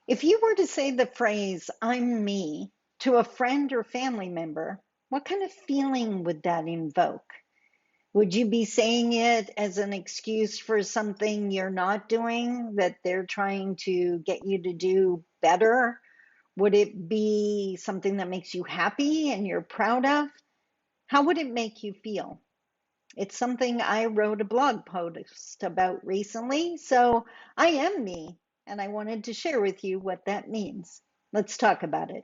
If you were to say the phrase, I'm me, to a friend or family member, what kind of feeling would that invoke? Would you be saying it as an excuse for something you're not doing that they're trying to get you to do better? Would it be something that makes you happy and you're proud of? How would it make you feel? It's something I wrote a blog post about recently, so I am me, and I wanted to share with you what that means. Let's talk about it.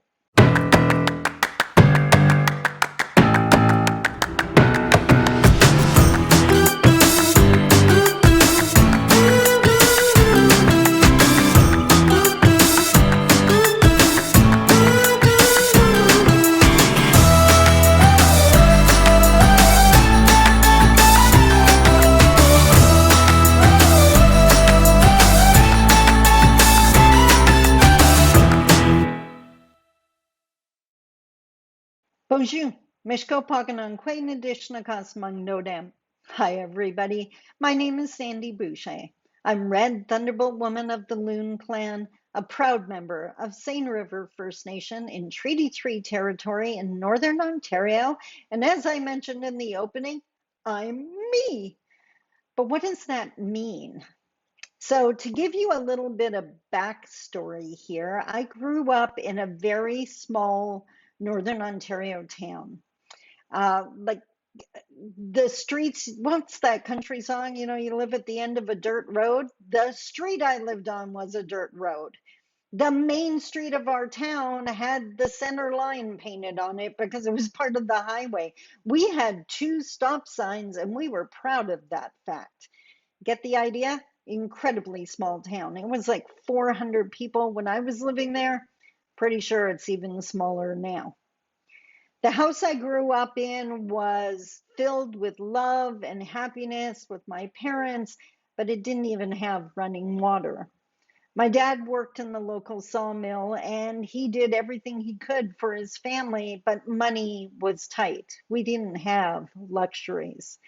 Bonjour, Mishko Paganan Quain Adishna Kasmang Nodam. Hi, everybody. My name is Sandi Boucher. I'm Red Thunderbolt Woman of the Loon Clan, a proud member of Seine River First Nation in Treaty 3 territory in Northern Ontario. And as I mentioned in the opening, I'm me. But what does that mean? So, to give you a little bit of backstory here, I grew up in a very small Northern Ontario town. Like the streets, what's that country song? You know, you live at the end of a dirt road. The street I lived on was a dirt road. The main street of our town had the center line painted on it because it was part of the highway. We had two stop signs and we were proud of that fact. Get the idea? Incredibly small town. It was like 400 people when I was living there. Pretty sure it's even smaller now. The house I grew up in was filled with love and happiness with my parents, but it didn't even have running water. My dad worked in the local sawmill and he did everything he could for his family, but money was tight. We didn't have luxuries.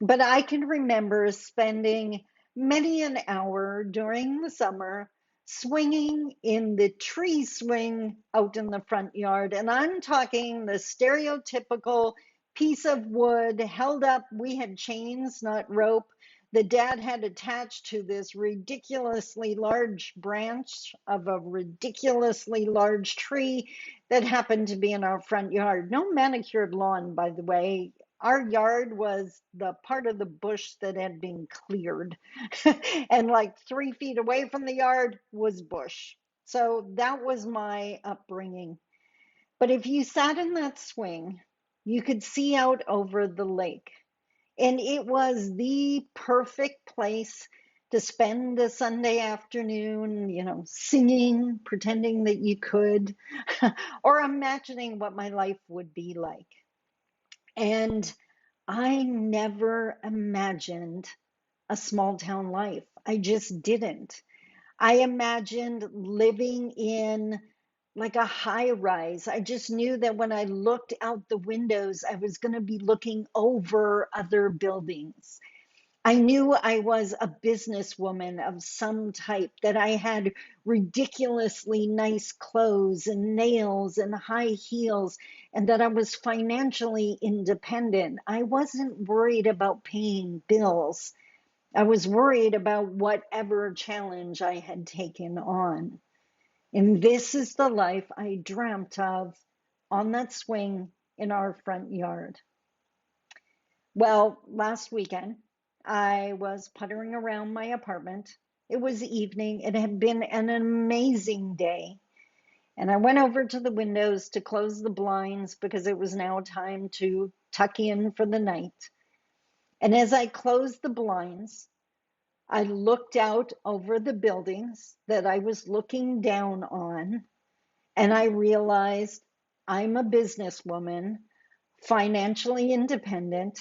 But I can remember spending many an hour during the summer swinging in the tree swing out in the front yard. And I'm talking the stereotypical piece of wood held up. We had chains, not rope. The dad had attached to this ridiculously large branch of a ridiculously large tree that happened to be in our front yard. No manicured lawn, by the way. Our yard was the part of the bush that had been cleared. And like 3 feet away from the yard was bush. So that was my upbringing. But if you sat in that swing, you could see out over the lake. And it was the perfect place to spend a Sunday afternoon, you know, singing, pretending that you could, or imagining what my life would be like. And I never imagined a small town life. I just didn't. I imagined living in like a high rise. I just knew that when I looked out the windows, I was going to be looking over other buildings. I knew I was a businesswoman of some type, that I had ridiculously nice clothes and nails and high heels, and that I was financially independent. I wasn't worried about paying bills. I was worried about whatever challenge I had taken on. And this is the life I dreamt of on that swing in our front yard. Well, last weekend, I was puttering around my apartment. It was evening. It had been an amazing day. And I went over to the windows to close the blinds because it was now time to tuck in for the night. And as I closed the blinds, I looked out over the buildings that I was looking down on, and I realized I'm a businesswoman, financially independent,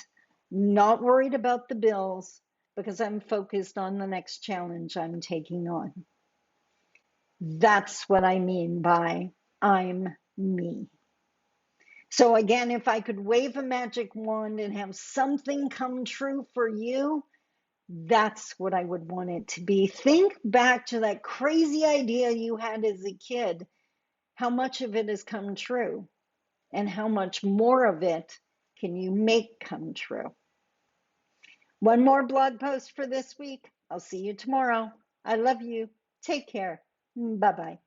not worried about the bills because I'm focused on the next challenge I'm taking on. That's what I mean by I'm me. So, again, if I could wave a magic wand and have something come true for you, That's what I would want it to be. Think back to that crazy idea you had as a kid. How much of it has come true? And how much more of it can you make come true? One more blog post for this week. I'll see you tomorrow. I love you. Take care. Bye bye.